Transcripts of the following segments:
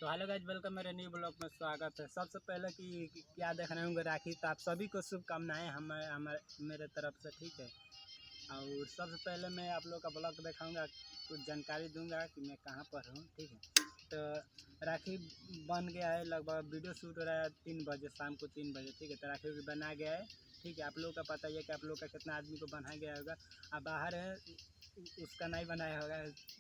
तो hello guys, welcome मेरे new blog में स्वागत है। सबसे पहले कि क्या देख रहे होंगे राखी, तो आप सभी को शुभकामनाएं हमारे मेरे तरफ से, ठीक है। और सबसे पहले मैं आप लोग का ब्लॉग दिखाऊंगा, कुछ जानकारी दूंगा कि मैं कहाँ पर हूँ, ठीक है। तो राखी बन गया है, लगभग वीडियो शूट हो रहा है 3 बजे, शाम को 3 बजे, ठीक है। तो राखी भी बना गया है, ठीक है। आप लोगों का पता ही है कि आप लोग का कितना आदमी को बना गया होगा। अब बाहर है उसका नहीं बनाया होगा,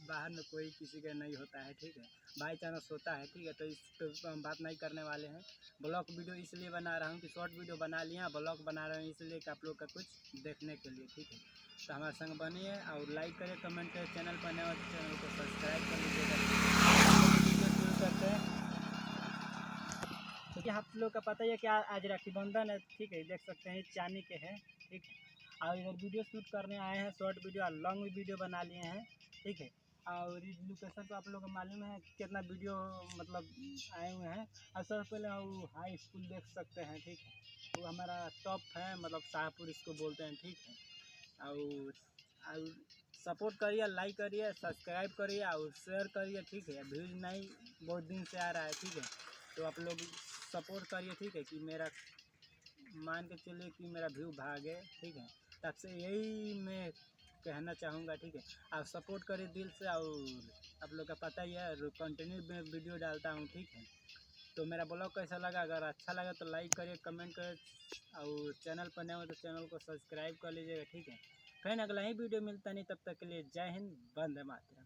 बाहर में कोई किसी का नहीं होता है, ठीक है। बाई चांस होता है, ठीक है। तो इस पर हम बात नहीं करने वाले हैं। ब्लॉग वीडियो इसलिए बना रहा हूँ कि शॉर्ट वीडियो बना लिया, ब्लॉग बना रहा हूँ इसलिए कि आप लोग का कुछ देखने के लिए, ठीक है। तो हमारे संग बनिए और लाइक करें, कमेंट करें, चैनल पर नए हो तो चैनल को सब्सक्राइब कर लीजिएगा। वीडियो शुरू करते हैं, क्योंकि आप लोग का पता ही है कि आज राखी बंधन है, ठीक है। देख सकते हैं चांदी के हैं, ठीक है। और इधर वीडियो शूट करने आए हैं, शॉर्ट वीडियो और लॉन्ग वीडियो बना लिए हैं, ठीक है। और इस लोकेशन तो आप लोगों को मालूम है कितना वीडियो मतलब आए हुए हैं। और सबसे पहले वो हाई स्कूल देख सकते हैं, ठीक है। वो हमारा टॉप है, मतलब शाहपुर इसको बोलते हैं, ठीक है। और सपोर्ट करिए, लाइक करिए, सब्सक्राइब करिए और शेयर करिए, ठीक है। व्यूज नहीं बहुत दिन से आ रहा है, ठीक है। तो आप लोग सपोर्ट करिए, ठीक है। कि मेरा मान के चलिए कि मेरा व्यू भागे, ठीक है। तब से यही मैं कहना चाहूँगा, ठीक है। आप सपोर्ट करिए दिल से। और आप लोग का पता ही है कंटिन्यू में वीडियो डालता हूँ, ठीक है। तो मेरा ब्लॉग कैसा लगा, अगर अच्छा लगा तो लाइक करिए, कमेंट करिए और चैनल पर नए हो तो चैनल को सब्सक्राइब कर लीजिएगा, ठीक है। फिर अगला ही वीडियो मिलता नहीं, तब तक के लिए जय हिंद, वंदे मातरम।